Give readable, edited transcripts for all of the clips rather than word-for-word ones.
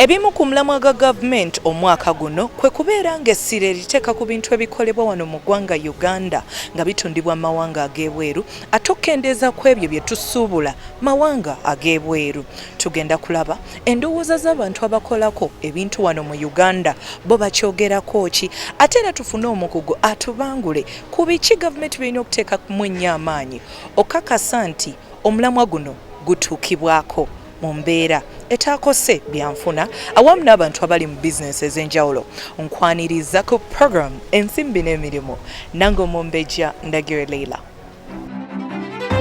Ebimu ku mulamwa ga gavumenti omwaka guno kwe kubeera ng'essira eriteeka ku bintu ebikolebwa wano mu ggwanga Uganda nga bitundibwa mu mawanga ag'ebweru ate okukendeeza ku ebyo bye tusuubula mawanga ag'ebweru. Tugenda kulaba endowooza z'abantu abakolako ebintu wano mu Uganda bo bakyogerako ki ate era tufune omukugu atubangule ku biki gavumenti birina okuteeka mu ennyo amaanyi okakasa nti omulamwa guno gutuukibwako mu mbeera etakose byanfuna awamu n'abantu abali mu bizinesi ez'enjawulo. Nkwaniriza ku program Ensimbi n'emirimu nange Omumbejja Ndagire Leillah.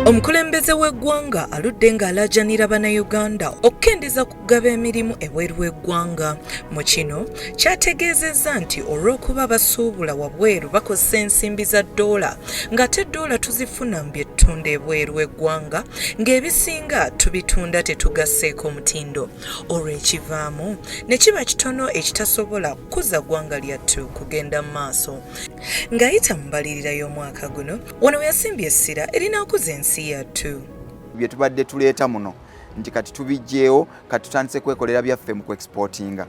Omukulembeze w'eggwanga aludde ng'alaajanira bannayuganda okukendeeza ku kugaba emirimu ebweru w'eggwanga. Mu kino kyategeezezza nti olw'okuba abasuubula wabweru bakozesa ensimbi za ddoola ng'ate ddoola tuzifuna mu byetutunda ebweru w'eggwanga ng'ebisinga tubitunda tetugasseeko mutindo. Olw'ekivaamu ne kiba kitono ekitasobola kukuza ggwanga lyattu kugenda mu maaso. Ng'ayita mu mbalirira y'omwaka guno wano we yasimbye essira erinaakuza ensi yattu. Bye tubadde tuleeta muno nti kati tubijjeewo kati tutandise kwekolera byaffe mu kuexportinga.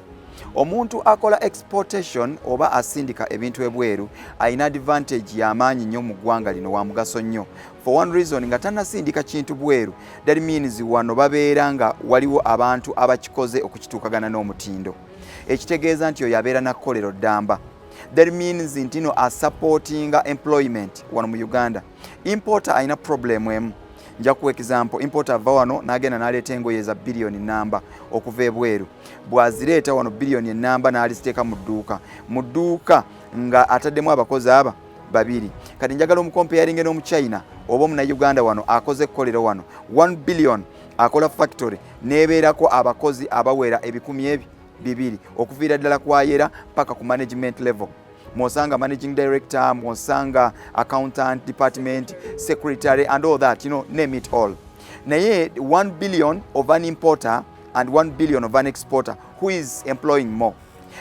Omuntu akola exportation oba asindika ebintu ebweru ayina advantage y'amaanyi nnyo mu ggwanga lino wa mugaso nnyo. For one reason nga tannasindika kintu bweru that means wano babeera nga waliwo abantu abakikoze okukituukagana n'omutindo. Ekitegeeza nti oyo abeera na kkolero ddamba. That means nti no are supporting employment wano mu Uganda. Importer aina problem emu. Nja ku example importer ava wano n'agenda n'aleeta engoye za billion namba okuva ebweru. Bwazireeta wano billion namba n'aliziteeka mu dduuka nga ataddemu abakozi aba babiri. Kati njagala omucomparing n'omu China oba mu Uganda wano akoze ekkolero wano 1 billion akola factory n'ebeerako abakozi abawera ebikumi bibiri okuviira ddala kwayera paka ku management level. Mwosanga managing director, mwosanga accountant department, secretary and all that, name it all. Naye 1 billion of an importer and 1 billion of an exporter, who is employing more?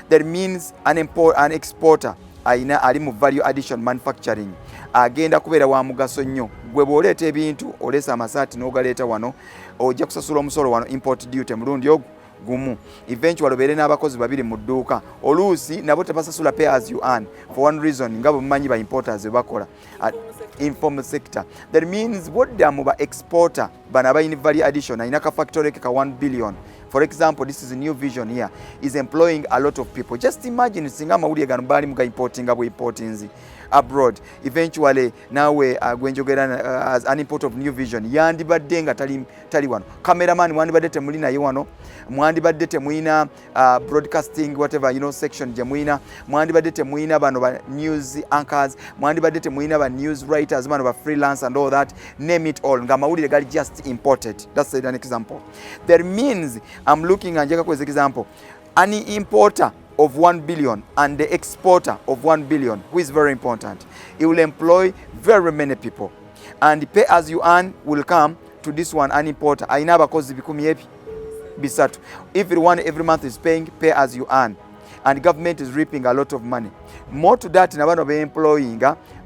That means an exporter ali mu value addition manufacturing agenda kubeera wa mugaso nnyo. Gwe bw'oleeta ebintu oleesa amasaati n'ogaleeta wano ojja kusasula omusolo wano import duty mulundi ogwo gumu. Eventually obeere n'abakozi babiri mu dduuka oluusi nabo tebasasula pay as you earn for one reason nga bwe mumanyi ba importers bakola informal sector. That means bodda mu ba exporter bana abayina value addition ayina ka factory ka 1 billion. For example, this is a new vision here, is employing a lot of people. Just imagine singa amawulire gano bali muga importinga bwe importinzi abroad. Eventually nawe gwenjogera as an import of new vision yandibadde nga tali wano. Cameraman mwandibadde temuli naye wano, mwandibadde temuyina broadcasting whatever section gye muyina, mwandibadde temuyina bano ba news anchors, mwandibadde temuyina ba news writers, bano ba freelance and all that, name it all nga amawulire gali just imported. That's an example. That means I'm looking at an example. An importer of 1 billion and the exporter of 1 billion, who is very important. It will employ very many people. And the pay as you earn will come to this one, an importer. Aina abakozi bikumi bisatu. Everyone every month is paying pay as you earn. And the government is reaping a lot of money. More to that, nabano be employing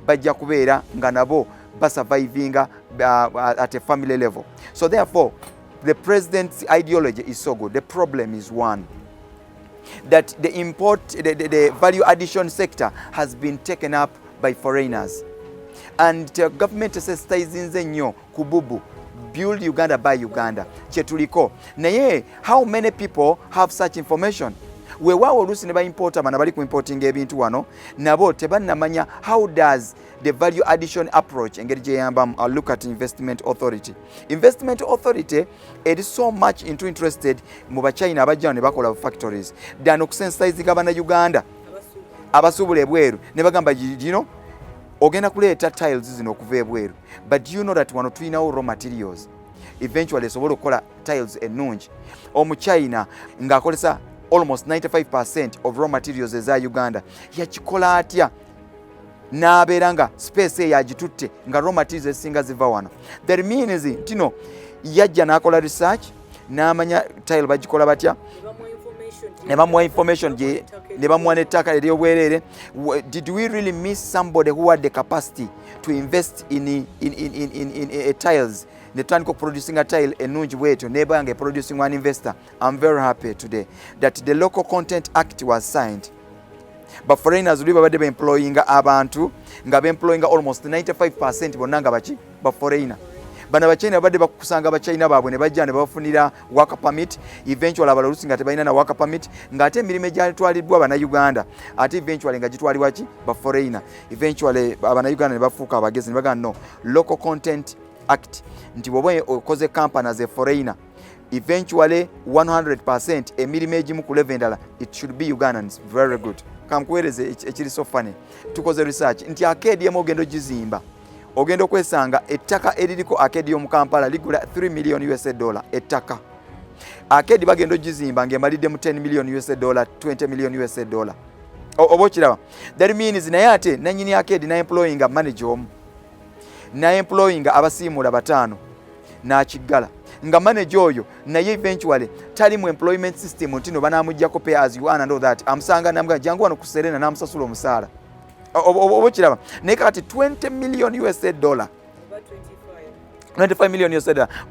bajja kubeera nga nabo surviving at a family level. So therefore, the president's ideology is so good. The problem is one, that the value addition sector has been taken up by foreigners. And the government says nnyo kububu, build Uganda by Uganda. Chetuliko. Naye, how many people have such information? Weewaawo oluusi ne baimporta bana bali ku importing ebintu wano nabo tebannamanya how does the value addition approach engeri gye yambamu. I'll look at investment authority. Investment authority is so much interested mu bachina abajja ne bakola factories than okusensitizinga bana Uganda abasuubula ebweru ne bagamba ogenda kuleeta tiles zino okuva ebweru, but do you know that wano tulinawo raw materials eventually esobola okukola tiles ennungi. Omuchina ng'akolesa almost 95% of raw materials eza Uganda yakikola atya n'abeera nga space yagitutte nga raw materials ezisinga ziva wano. That means yajja n'akola research n'amanya tile bagikola batya ne bamuwa information gye ne bamuwa n'ettaka ery'obwereere. Did we really miss somebody who had the capacity to invest in a tiles ne tutandika producing a tile ennungi bwetyo neba yange producing one investor. I'm very happy today that the Local Content Act was signed. But foreigners will babadde be employing abantu nga be employing almost 95% bonna nga baki ba foreigner. Bana bachina badde bakusanga bachina babwe ne bajja ne bafunira work permit, eventually abalalusi nga tebalina na work permit, nga ate emirimu egyatwaliddwa bana Uganda ate eventually nga gitwalibwa ki ba foreigner. Eventually abana Uganda ne bafuuka abagezi ne bagamba no, Local Content Act nti bwoba okoze company as a foreigner eventually 100% emirimu egimu ku level endala it should be Ugandans. Very good. Kamkuwereze ekiri so funny. Tukoze research nti arcade yemo ogendo gizimba ogendo kwesanga ettaka eririko arcade y'omu Kampala ligula $3 million ettaka. Arcade bagendo gizimba ng'emalidde mu $10 million, $20 million. Oba okiraba. That means naye ate nannyini arcade na employing a manager omu, na employing abasiimula bataano n'akiggala nga manager oyo naye eventually tali mu employment system nti no banamuggyako pay as you earn and all that. Amusanga namuga jangu wano ku Serena n'amusasula omusaala. Oba okiraba. Naye kati $20 million, $25 million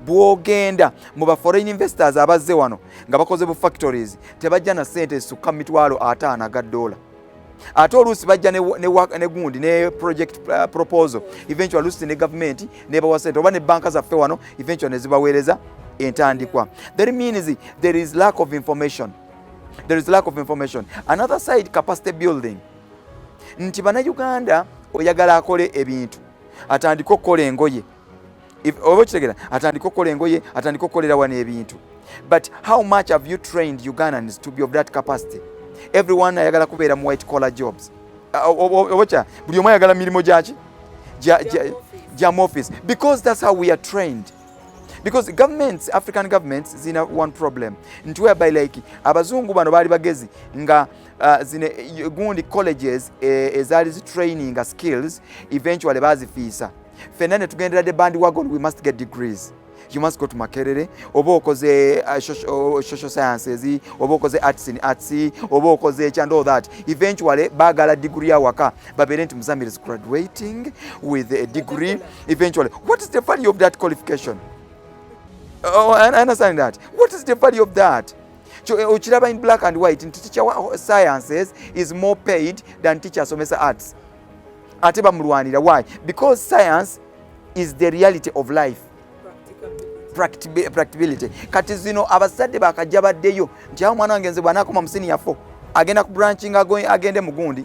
bwogenda mu ba foreign investors abazze wano nga bakoze bu factories tebajja na sente sukka $5,000 ate oluusi bajja ne gundi ne project proposal eventually oluusi ne government ne bawa sente oba ne banka zaffe wano eventually ne zibaweereza entandikwa. That means there is lack of information. Another side, capacity building. Nti bana Uganda oyagala akole ebintu atandika okukola engoye oba kitegera atandika okukola engoye atandika okukolera wano ebintu, but how much have you trained Ugandans to be of that capacity? Everyone ayagala kubeera mu white collar jobs. Obocha buli omu ayagala mirimo gyaki jam office, because that's how we are trained. Because governments, African governments, zina one problem. Nti whereby like abazungu bano bali bagezi nga zine gundi colleges ezali training skills eventually bazifiisa. Fenane tugendera the bandwagon, we must get degrees. You must go to Makerere, oba okoze social sciences, oba okoze arts in arts, oba okoze and all that. Eventually bagala degree awaka babere nti Mzamiri is graduating with a degree. Eventually, what is the value of that qualification? Oh, I understand that. What is the value of that? Uchiraba in black and white, and teacher sciences is more paid than teachers of arts. Ateba mruanira. Why? Because science is the reality of life. Practicability. Kati zino abasade bakajja baddeyo nti awo mwana wange nze bw'anaakoma mu senior 4 agenda ku branching agende mu gundi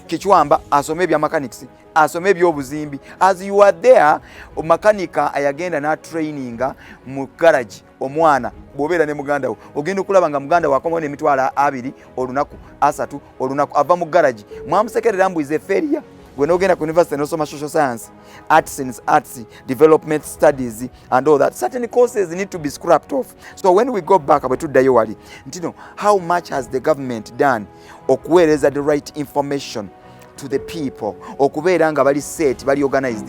Kichwamba asome ebya mechanics, asome ebyobuzimbi. As you are there, makanika ayagenda na training mu garage omwana bw'obeera ne muganda wo ogenda okulaba nga muganda wakoma n'emitwalo 2 olunaku 3 olunaku ava mu garage mwamusekerera mbu is a failure. When we go to university and social science, arts, development studies, and all that, certain courses need to be scrapped off. So when we go back about Dayowali, you know, how much has the government done? Okuweereza the right information to the people. Okubeera nga bali set, bali organized.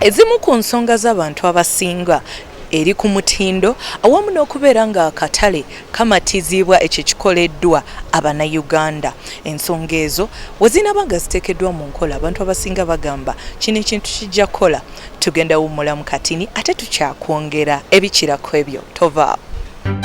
Ezimu ku nsonga z'abantu abasinga eri ku mutindo awamu n'okubeera nga akatale kamatizibwa ekyo kikoleddwa Abannayuganda. Ensonga ezo we zinaba nga ziteekeddwa mu nkola abantu abasinga bagamba kino ekintu kijja kukola tugenda wummula mu katini ate tukyakwongera ebikirako ebyo tova.